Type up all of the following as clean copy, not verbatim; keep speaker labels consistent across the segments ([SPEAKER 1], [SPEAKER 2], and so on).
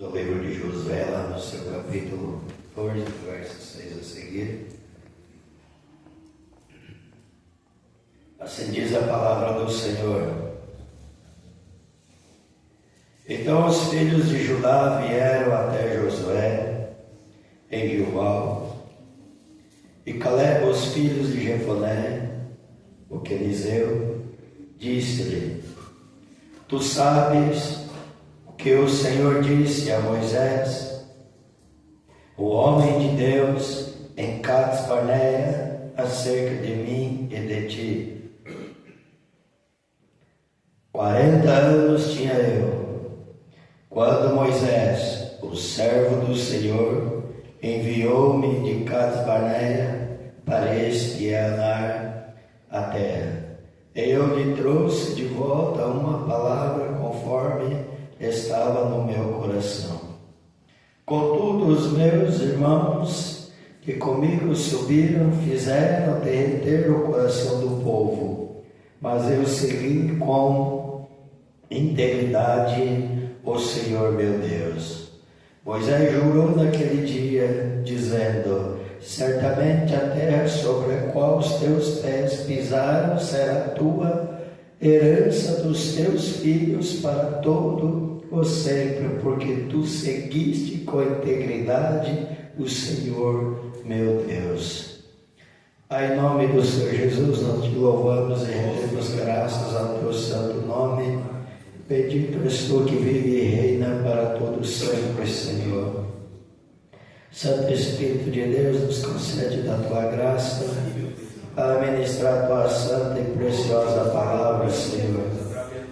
[SPEAKER 1] do livro de Josué, lá no seu capítulo 14, verso 6 a seguir. Assim diz a palavra do Senhor. Então os filhos de Judá vieram até Josué em Gilgal, e Caleb, os filhos de Jefoné, o quenizeu, disse-lhe: Tu sabes o que o Senhor disse a Moisés, o homem de Deus, em Cades Barnea, acerca de mim e de ti. 40 anos tinha eu, quando Moisés, o servo do Senhor, enviou-me de Cades Barnea para espionar a terra. Eu lhe trouxe de volta uma palavra conforme estava no meu coração. Contudo, os meus irmãos que comigo subiram fizeram derreter o coração do povo, mas eu segui com integridade o Senhor meu Deus. Moisés jurou naquele dia, dizendo: Certamente a terra sobre a qual os teus pés pisaram será tua herança dos teus filhos para todo o sempre, porque tu seguiste com integridade o Senhor meu Deus. Em nome do Senhor Jesus, nós te louvamos e rendemos graças ao teu santo nome. Bendito és tu que vive e reina para todo sempre, Senhor. Santo Espírito de Deus, nos concede da tua graça para ministrar a tua santa e preciosa palavra, Senhor.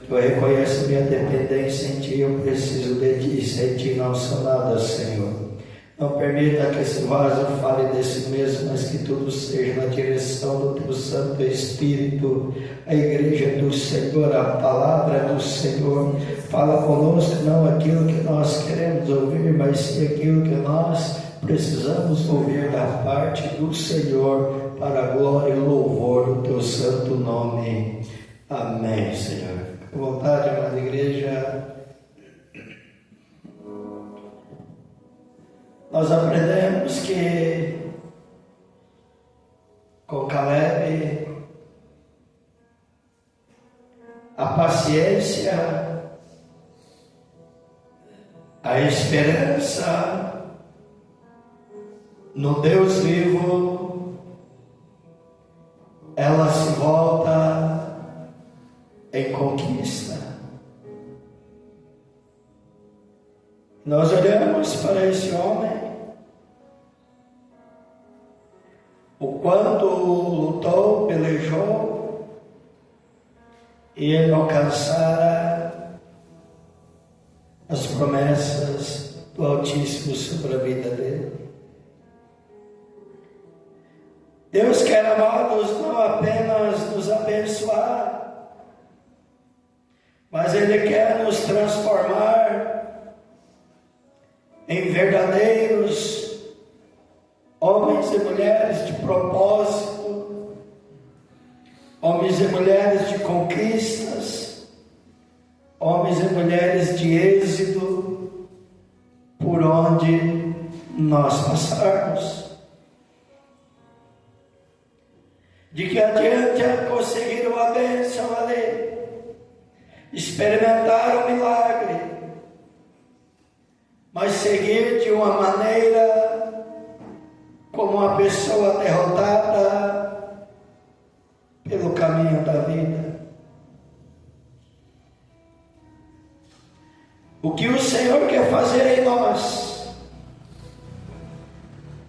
[SPEAKER 1] Eu reconheço minha dependência em ti, eu preciso de ti, sem ti não sou nada, Senhor. Não permita que esse vaso fale de si mesmo, mas que tudo seja na direção do teu Santo Espírito. A igreja do Senhor, a palavra do Senhor, fala conosco não aquilo que nós queremos ouvir, mas sim aquilo que nós precisamos ouvir da parte do Senhor, para a glória e o louvor do teu santo nome. Amém, Senhor. Com vontade, amada igreja. Nós aprendemos que com Caleb a paciência, a esperança no Deus vivo, ela se volta em conquista. Nós olhamos para esse homem, o quanto lutou, pelejou, e ele alcançara as promessas do Altíssimo sobre a vida dele. Deus quer, amados, não apenas nos abençoar, mas Ele quer nos transformar em verdadeiros homens e mulheres de propósito, homens e mulheres de conquistas, homens e mulheres de êxito, por onde nós passarmos. De que adianta conseguir uma bênção ali, experimentar um milagre, mas seguir de uma maneira como uma pessoa derrotada pelo caminho da vida. O que o Senhor quer fazer em nós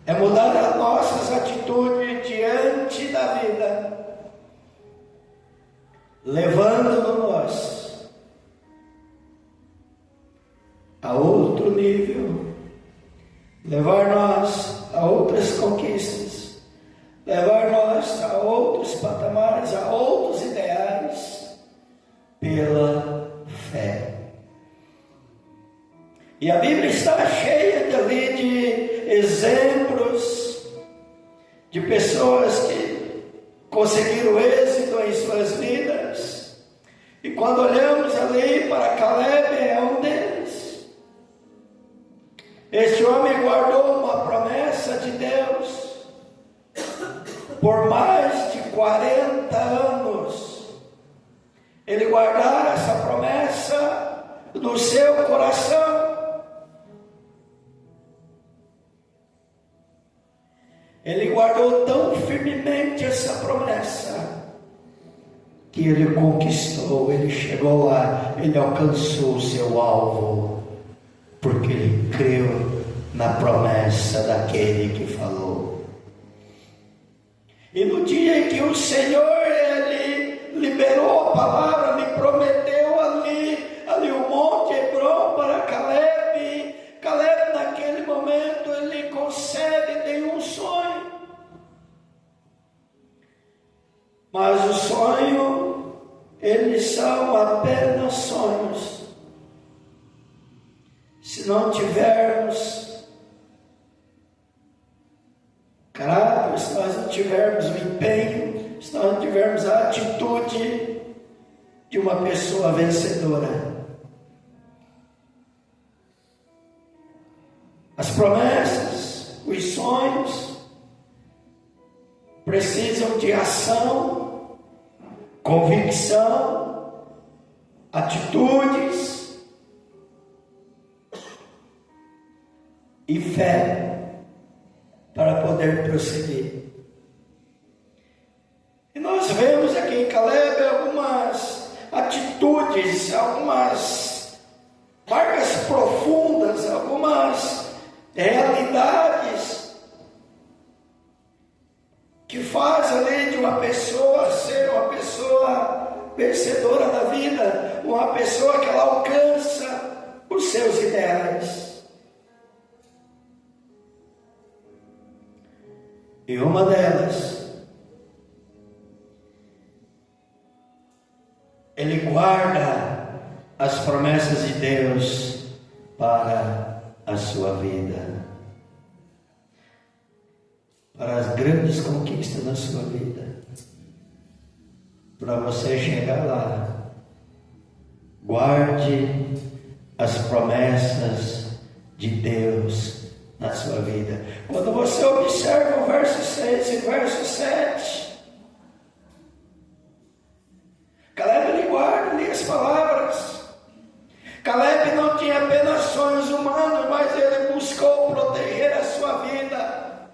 [SPEAKER 1] é mudar as nossas atitudes diante da vida, levando-nos a outro nível, levar nós a outras conquistas, levar nós a outros patamares, a outros ideais, pela fé. E a Bíblia está cheia de exemplos de pessoas que conseguiram êxito em suas vidas. E quando olhamos ali para Caleb, é um deles. Este homem guardou uma promessa de Deus por mais de 40 anos. Ele guardara essa promessa no seu coração. Ele guardou tão firmemente essa promessa que ele conquistou, ele chegou lá, ele alcançou o seu alvo, porque ele creu na promessa daquele que falou. E no dia em que o Senhor, ele liberou a palavra, me prometeu ali o Monte Hebron para Caleb. Caleb, naquele momento, ele concebe, tem um sonho. Mas o sonho, eles são apenas sonhos. Se não tivermos caráter, se nós não tivermos o empenho, se nós não tivermos a atitude de uma pessoa vencedora. As promessas, os sonhos, precisam de ação, convicção, atitudes e fé para poder prosseguir. E nós vemos aqui em Caleb algumas atitudes, algumas marcas profundas, algumas realidades que faz ali de uma pessoa ser uma pessoa vencedora da vida, uma pessoa que ela alcança os seus ideais. E uma delas, ele guarda as promessas de Deus para a sua vida, para as grandes conquistas da sua vida, para você chegar lá. Guarde as promessas de Deus na sua vida. Quando você observa o verso 6 e o verso 7, Caleb, ele guarda ali as palavras. Caleb não tinha apenas sonhos humanos, mas ele buscou proteger a sua vida.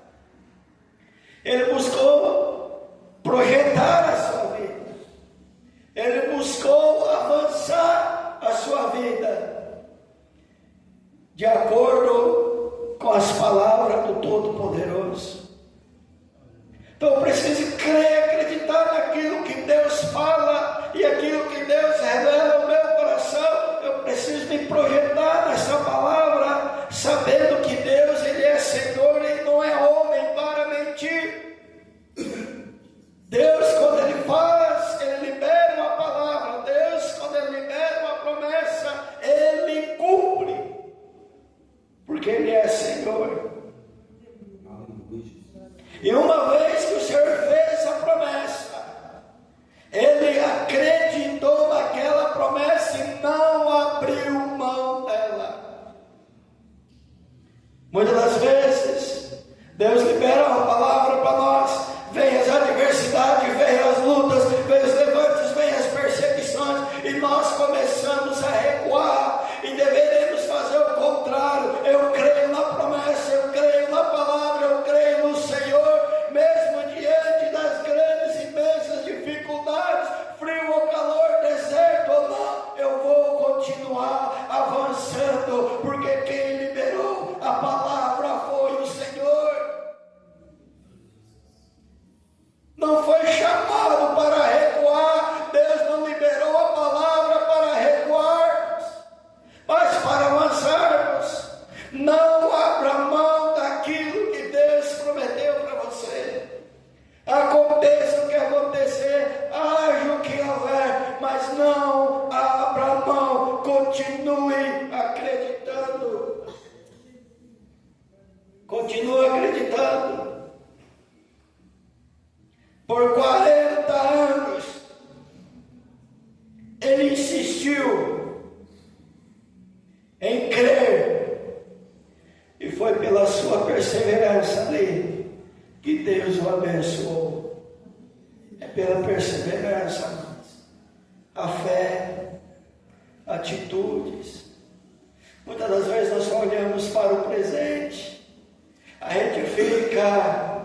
[SPEAKER 1] Ele buscou projetar a sua vida. Ele buscou avançar a sua vida de acordo com as palavras do Todo-Poderoso. Então eu preciso crer, acreditar naquilo que Deus fala e aquilo que Deus revela no meu coração. Eu preciso me projetar nessa palavra, sabendo que Deus, ele é Senhor, ele não é homem para mentir. Deus, quando ele faz, ele libera uma palavra. Deus, quando ele libera uma promessa, ele cumpre, porque ele é Senhor. E uma vez que o Senhor fez essa promessa, ele acreditou naquela promessa e não abriu mão dela. Muitas das vezes, Deus libera uma palavra para nós, vem as adversidades, vem as lutas, vem os levantes, vem as perseguições, e nós começamos a recuar, e deveremos fazer o contrário. Eu creio na promessa, eu creio na palavra, eu creio no Senhor, mesmo diante das grandes e imensas dificuldades, frio ou calor, deserto ou não, eu vou continuar avançando, porque quem liberou a palavra foi o Senhor. Não foi chamado para recuar. Deus não liberou a palavra para recuar, mas para avançarmos. Não abra mão daquilo que Deus prometeu para você. Aconteça o que acontecer, haja o que houver, mas não abra mão. Continue acreditando. Continue acreditando. Por 40 anos, ele insistiu em crer foi pela sua perseverança ali que Deus o abençoou. É pela perseverança, amados. A fé, atitudes. Muitas das vezes nós só olhamos para o presente. A gente fica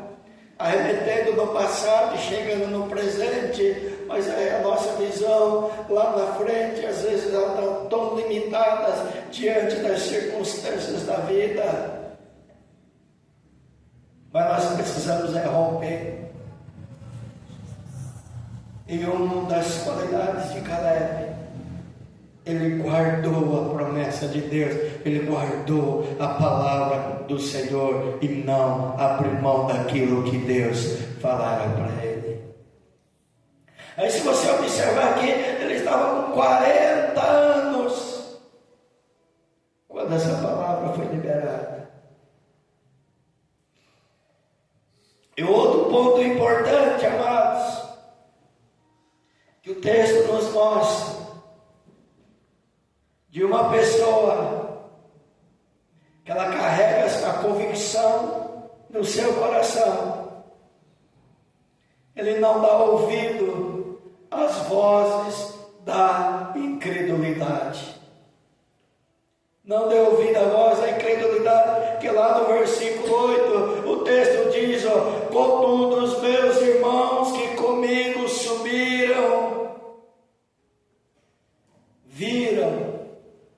[SPEAKER 1] arremetendo no passado e chegando no presente, mas a nossa visão lá na frente, às vezes ela está tão limitada diante das circunstâncias da vida. Mas nós precisamos romper. E uma das qualidades de Caleb, ele guardou a promessa de Deus, ele guardou a palavra do Senhor e não abriu mão daquilo que Deus falara para ele. Aí, se você observar aqui, ele estava com 40 anos quando essa palavra foi liberada. E outro ponto importante, amados, que o texto nos mostra, de uma pessoa que ela carrega a convicção no seu coração. Ele não dá ouvido às vozes da incredulidade. Não dê ouvido à voz da incredulidade, que lá no versículo 8, o texto diz, contudo os meus irmãos que comigo subiram, viram,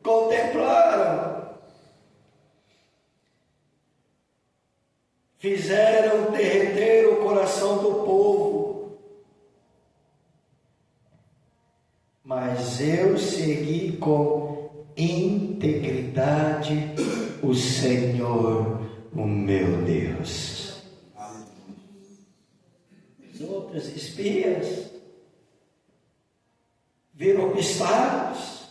[SPEAKER 1] contemplaram, fizeram derreter o coração do povo, mas eu segui com integridade o Senhor, o meu Deus. Os outros espias viram obstáculos,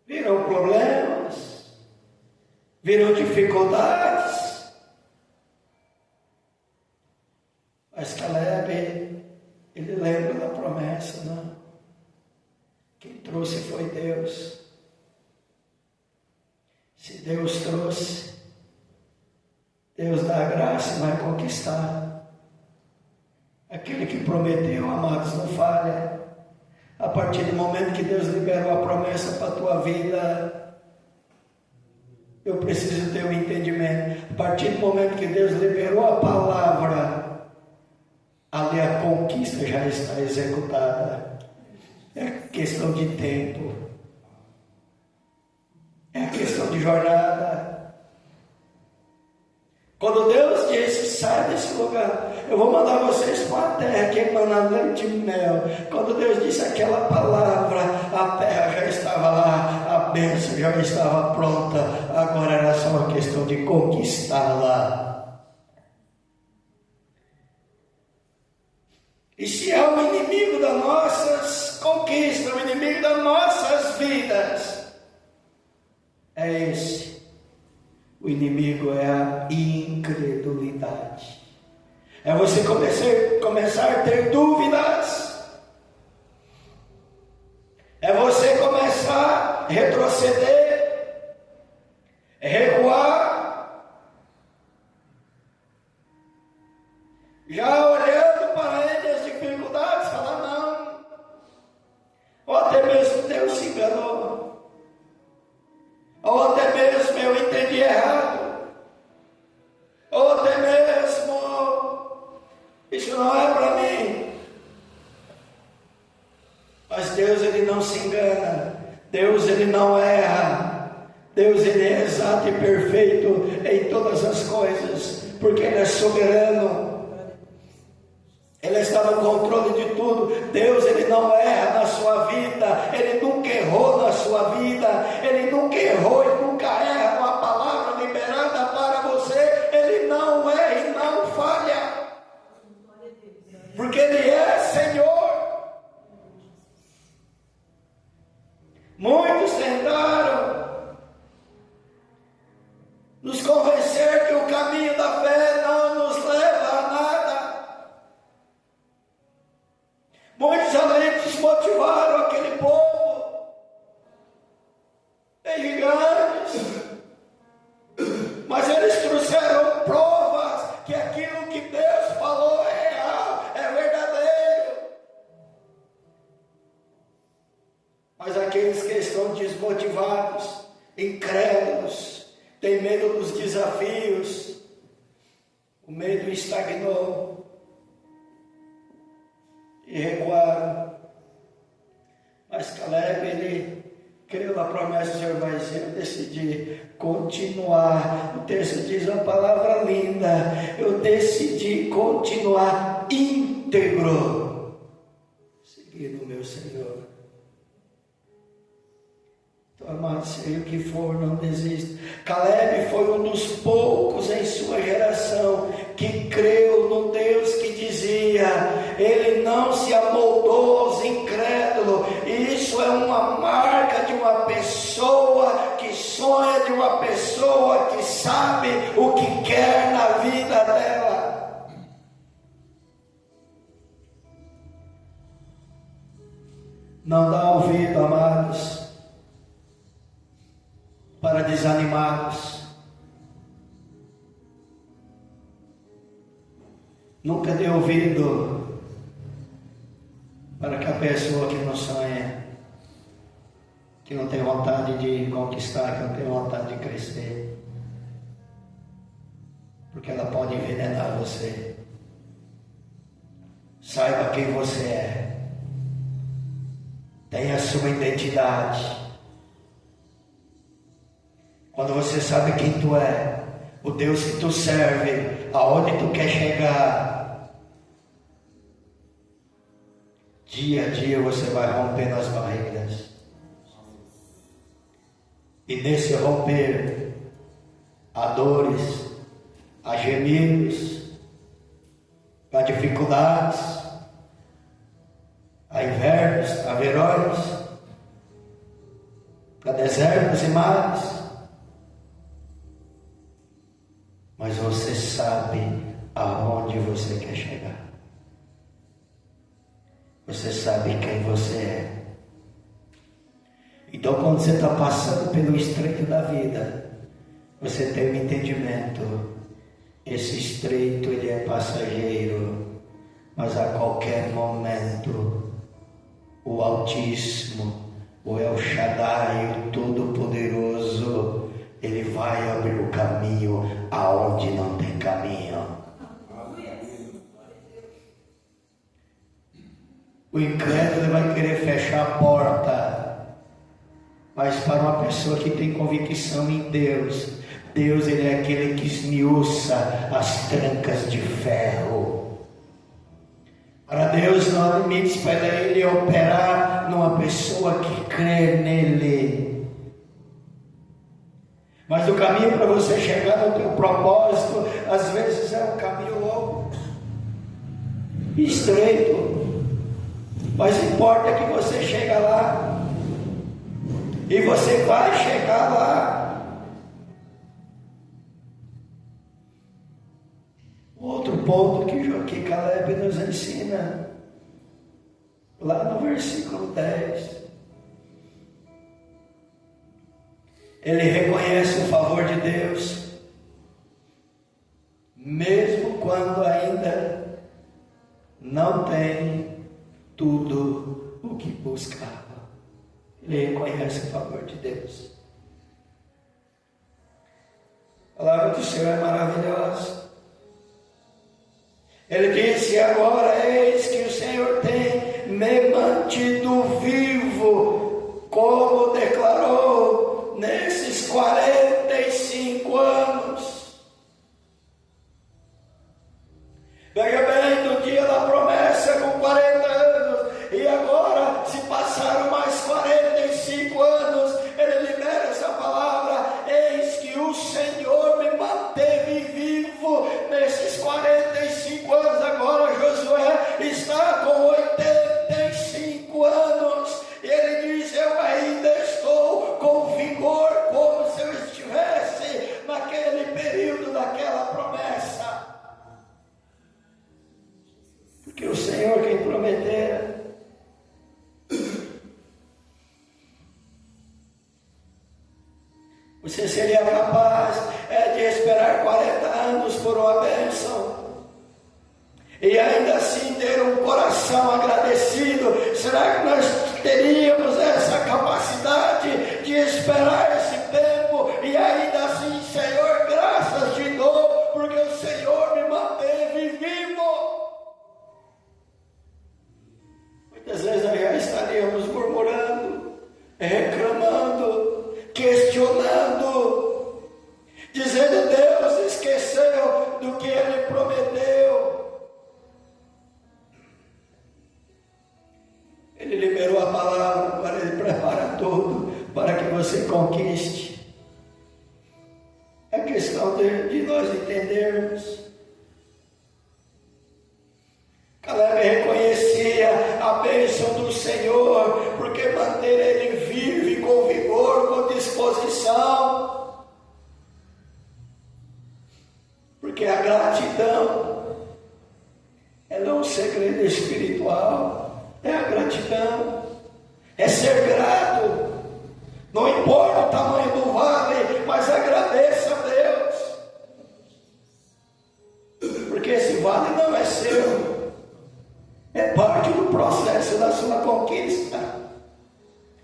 [SPEAKER 1] viram problemas, viram dificuldades, mas Caleb, ele lembra da promessa, não? Quem trouxe foi Deus. Se Deus trouxe, Deus dá a graça e vai conquistar. Aquele que prometeu, amados, não falha. A partir do momento que Deus liberou a promessa para a tua vida, eu preciso ter um entendimento. A partir do momento que Deus liberou a palavra, ali a conquista já está executada. É questão de tempo, é questão de jornada. Quando Deus disse, sai desse lugar, eu vou mandar vocês para a terra que emana leite e mel. Quando Deus disse aquela palavra, a terra já estava lá, a bênção já estava pronta, agora era só uma questão de conquistá-la. E se há um inimigo das nossas conquistas, um inimigo das nossas vidas, é esse. O inimigo é a incredulidade. É você começar a ter dúvidas. É você começar a retroceder, recuar. Já olhando para ele as dificuldades, falar não. Ou até mesmo Deus se enganou. Ou até mesmo eu entendi errado. Ou até mesmo isso não é para mim. Mas Deus, ele não se engana. Deus, ele não erra. Deus, ele é exato e perfeito em todas as coisas, porque ele é soberano. Ele está no controle de tudo. Deus, ele não erra na sua vida. Ele nunca errou na sua vida. Ele nunca errou e nunca erra com a palavra liberada para você. Ele não erra e não falha, porque ele é Senhor. Muitos tentaram nos convencer que o caminho da fé não nos leva a nada. Muitos além desmotivaram aquele povo. Tem gigantes, medo dos desafios, o medo estagnou e recuaram. Mas Caleb, ele creu na promessa do Senhor, mas eu decidi continuar. O texto diz uma palavra linda: eu decidi continuar íntegro, seguindo o meu Senhor. Então, amado, seja o que for, não desista. Caleb foi um dos poucos em sua geração que creu no Deus que dizia. Ele não se amoldou aos incrédulos. E isso é uma marca de uma pessoa que sonha, de uma pessoa que sabe o que quer na vida dela. Não dá ouvido, amados, para desanimados. Nunca dê ouvido para que a pessoa que não sonha, que não tem vontade de conquistar, que não tem vontade de crescer, porque ela pode envenenar você. Saiba quem você é. Tenha a sua identidade. Quando você sabe quem tu é, o Deus que tu serve, aonde tu quer chegar, dia a dia você vai rompendo as barreiras. E nesse romper, há dores, há gemidos, há dificuldades, há invernos, há verões, há desertos e mares. Mas você sabe aonde você quer chegar. Você sabe quem você é. Então, quando você está passando pelo estreito da vida, você tem um entendimento. Esse estreito, ele é passageiro. Mas a qualquer momento, o Altíssimo, o El Shaddai, o Todo-Poderoso, ele vai abrir o caminho aonde não tem caminho. O incrédulo vai querer fechar a porta, mas para uma pessoa que tem convicção em Deus, Deus, ele é aquele que esmiuça as trancas de ferro. Para Deus não há limites para ele operar numa pessoa que crê nele. Mas o caminho para você chegar no teu propósito, às vezes é um caminho longo, estreito. Mas importa que você chega lá. E você vai chegar lá. Outro ponto que Caleb nos ensina, lá no versículo 10. Ele reconhece o favor de Deus, mesmo quando ainda não tem tudo o que buscava. Ele reconhece o favor de Deus. A palavra do Senhor é maravilhosa. Ele disse: agora eis que o Senhor tem me mantido vivo, como declarou nesses 45 anos. Veja bem, do dia da promessa com 40 anos, e agora se passaram mais 45 anos, ele libera essa palavra: eis que o Senhor me manteve vivo nesses 45 anos. Agora Josué está com 85 anos, e ele diz: eu ainda estou com vigor, como se eu estivesse naquele período daquela promessa. Porque o Senhor quem prometera. Você seria capaz de esperar 40 anos por uma bênção e ainda assim ter um coração agradecido? Será que nós teríamos essa capacidade de esperar esse tempo e ainda assim, Senhor, de nós entendermos. Caleb reconhecia a bênção do Senhor, porque manter ele vive com vigor, com disposição. Porque a gratidão, ela é um segredo espiritual. É a gratidão, é ser grato. Não importa o tamanho do vale, mas agradeça a Deus. Porque esse vale não é seu, é parte do processo da sua conquista.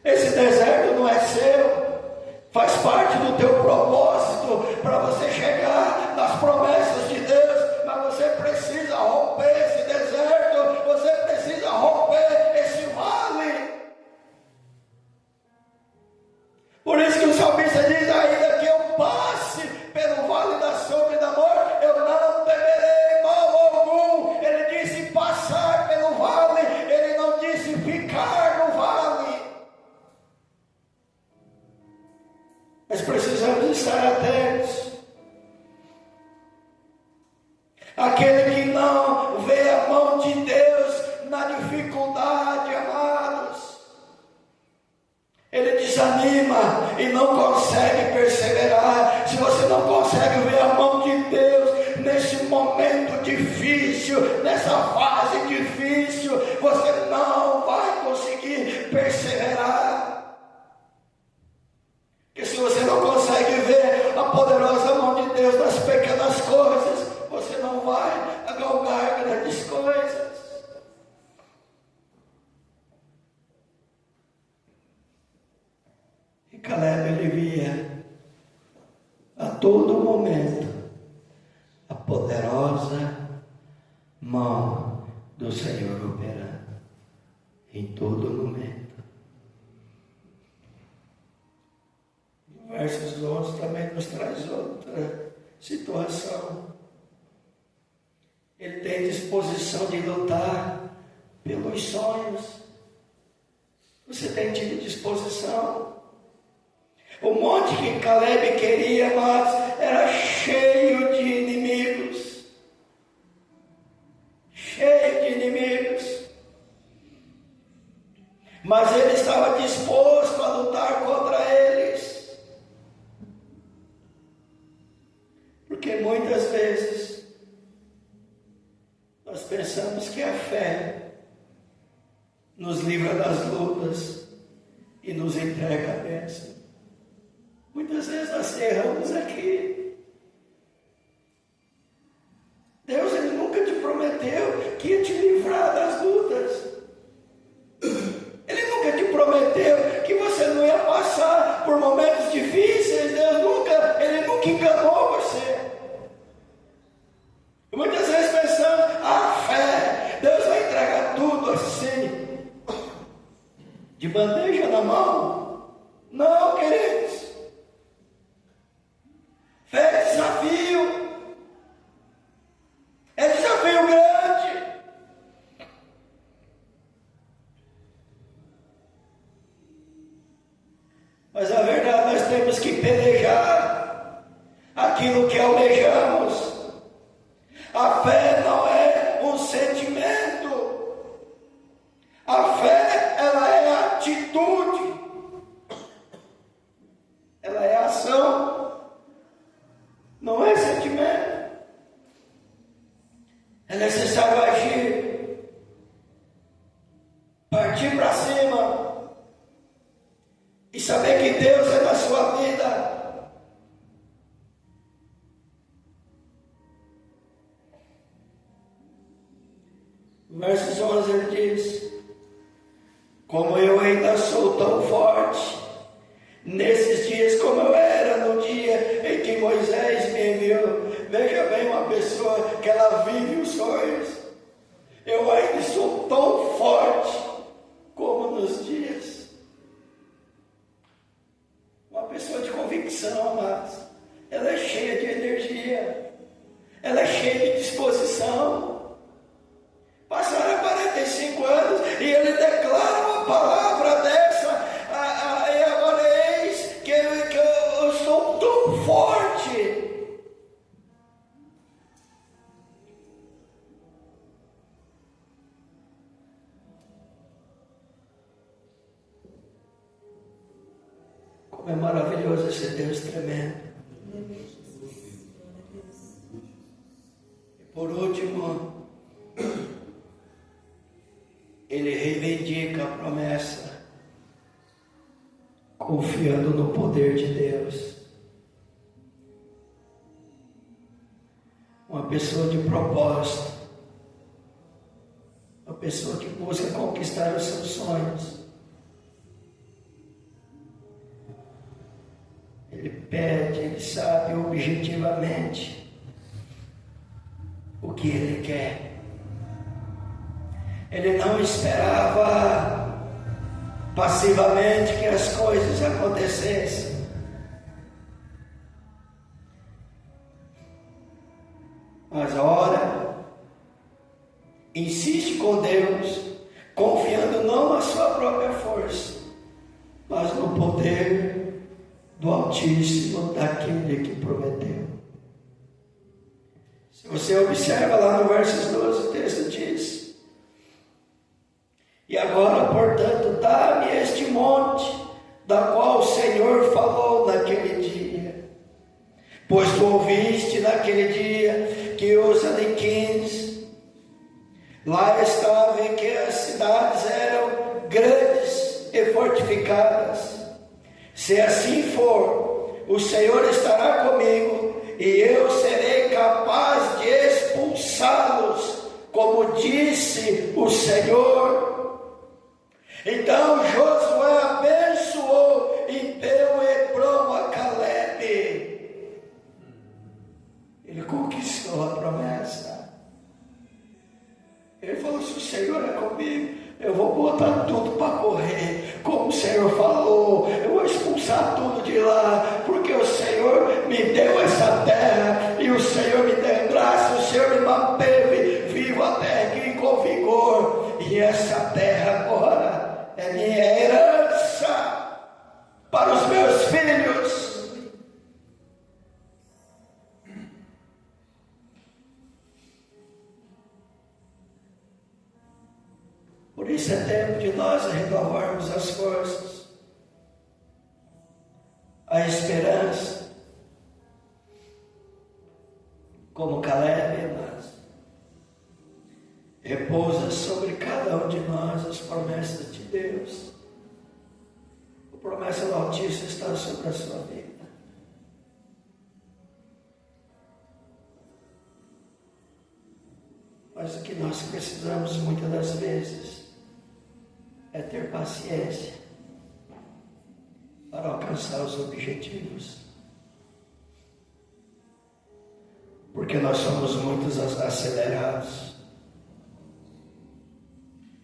[SPEAKER 1] Esse deserto não é seu, faz parte do teu propósito para você chegar nas promessas de Deus. Mas você precisa romper esse deserto, você precisa romper esse vale. Por isso que o salmista diz: ainda que eu passe pelo vale da sombra e da morte, eu não temerei mal algum. Ele disse passar pelo vale, ele não disse ficar no vale. Mas precisamos estar atentos. Aquele que não vê a mão de Deus na dificuldade, amados, ele desanima e não consegue perseverar. Se você não consegue ver a mão de Deus nesse momento difícil, nessa fase difícil, você não vai conseguir perseverar. Porque se você não consegue ver a poderosa mão de Deus nas pequenas coisas, você não vai galgar grandes coisas. E Caleb, ele via a todo momento a poderosa mão do Senhor operando, em todo momento. O versos 11 também nos traz outra situação. Ele tem disposição de lutar pelos sonhos. Você tem tido disposição? O monte que Caleb queria, mas era cheio de inimigos. Cheio de inimigos. Mas ele estava disposto a lutar contra eles. Porque muitas vezes nós pensamos que a fé nos livra das lutas e nos entrega a bênção. Muitas vezes nós erramos aqui. Deus, ele nunca te prometeu que ia te livrar das lutas. Ele nunca te prometeu que você não ia passar por momentos difíceis. Ele nunca enganou você. E muitas vezes pensamos: a fé, Deus vai entregar tudo assim, de bandeja na mão. Não, queridos. Fé é desafio. É desafio grande. Mas a verdade, nós temos que pelejar aquilo que almejamos. A fé não é um sentimento. A fé, ela é atitude. Ela é ação. Não é sentimento. É necessário agir. Partir para cima. E saber que Deus é na sua vida. Versos 11 ele diz: como eu ainda sou tão forte, nesses dias como eu era no dia em que Moisés me enviou. Veja bem, uma pessoa que ela vive os sonhos. Eu ainda sou tão forte como nos dias. Uma pessoa de convicção, amados, ela é cheia de energia, ela é cheia de disposição. Passaram 45 anos e ele declara uma palavra dessa. E agora eis que eu sou tão forte Como é maravilhoso esse Deus tremendo. E por último, ele reivindica a promessa, confiando no poder de Deus. Uma pessoa de propósito, uma pessoa que busca conquistar os seus sonhos. Ele pede, ele sabe objetivamente o que ele quer. Ele não esperava passivamente que as coisas acontecessem. Mas ora, insiste com Deus, confiando não na sua própria força, mas no poder do Altíssimo, daquele que prometeu. Se você observa lá no versos 12, o texto diz: e agora, portanto, dá-me este monte, da qual o Senhor falou naquele dia. Pois tu ouviste naquele dia que os aniquins lá estavam, e que as cidades eram grandes e fortificadas. Se assim for, o Senhor estará comigo, e eu serei capaz de expulsá-los, como disse o Senhor. Então Josué abençoou e deu Hebrom a Calebe. Ele conquistou a promessa. Ele falou: se o Senhor é comigo, eu vou botar tudo para correr, como o Senhor falou. Eu vou expulsar tudo de lá, porque o Senhor me deu essa terra, e o Senhor me deu graça, o Senhor me manteve vivo até aqui com vigor, e essa terra agora é minha herança para os meus filhos. Por isso é tempo de nós renovarmos as forças, a esperança, como Calebe, mas repousa sobre cada um de nós as promessas de Deus. A promessa do Altíssimo está sobre a sua vida. Mas o que nós precisamos muitas das vezes é ter paciência para alcançar os objetivos. Porque nós somos muitos acelerados.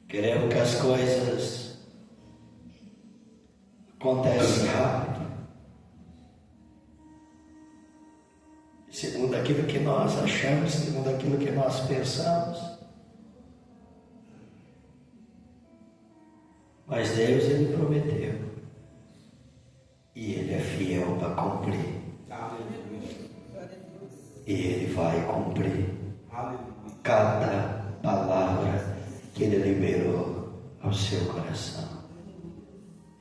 [SPEAKER 1] Queremos que as coisas aconteçam rápido, segundo aquilo que nós achamos, segundo aquilo que nós pensamos. Mas Deus, Ele prometeu, e Ele é fiel para cumprir. E Ele vai cumprir cada palavra que Ele liberou ao seu coração.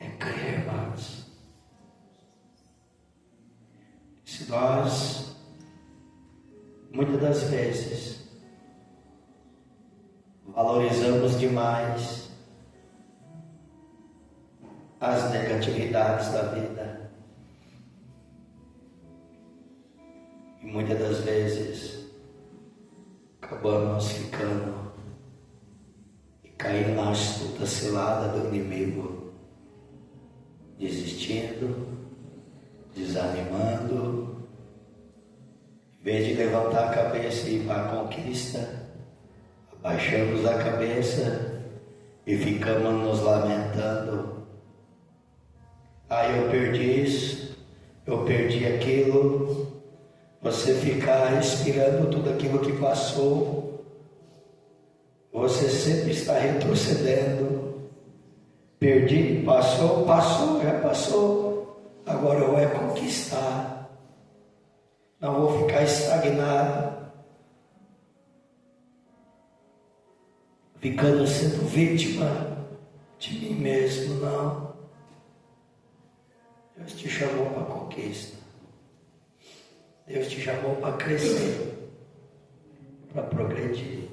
[SPEAKER 1] É crer, irmãos. Se nós, muitas das vezes, valorizamos demais as negatividades da vida, e muitas das vezes acabamos ficando e caindo na astuta cilada do inimigo, desistindo, desanimando. Em vez de levantar a cabeça e ir para a conquista, abaixamos a cabeça e ficamos nos lamentando. Eu perdi isso, eu perdi aquilo. Você ficar respirando tudo aquilo que passou, você sempre está retrocedendo. Perdi, passou, já passou. Agora eu vou conquistar. Não vou ficar estagnado, ficando sendo vítima de mim mesmo, não. Deus te chamou para conquista. Deus te chamou para crescer, para progredir.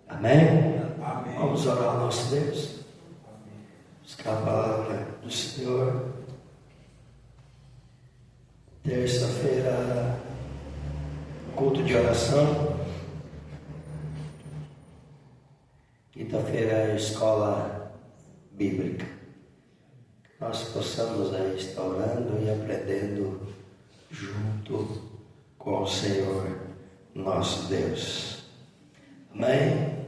[SPEAKER 1] Amém? Amém? Vamos orar ao nosso Deus. Buscar a palavra do Senhor. Terça-feira, culto de oração. Quinta-feira, escola bíblica. Nós possamos aí estar orando e aprendendo junto com o Senhor, nosso Deus. Amém?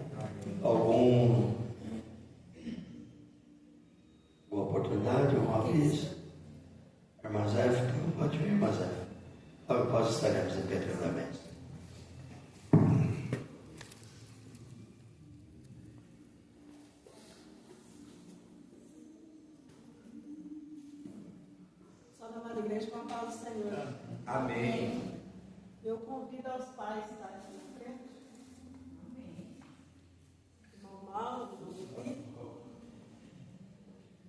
[SPEAKER 1] Alguma oportunidade, algum aviso? Irmã Zé, então pode vir, irmã Zé. Logo após estaremos em Petronamento.
[SPEAKER 2] Igreja com a paz do Senhor.
[SPEAKER 3] Amém.
[SPEAKER 2] Eu convido aos pais a estarem aqui na frente. Amém. Irmão Mauro, irmão Vitor.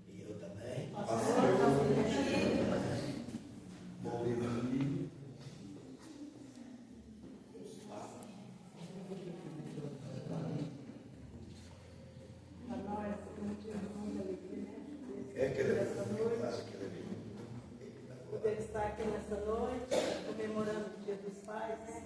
[SPEAKER 1] E eu também.
[SPEAKER 2] Pastor,
[SPEAKER 3] Bom dia.
[SPEAKER 2] para nós, como tinha muita alegria,
[SPEAKER 1] É que ele
[SPEAKER 2] poder estar aqui nessa noite, comemorando o Dia dos Pais.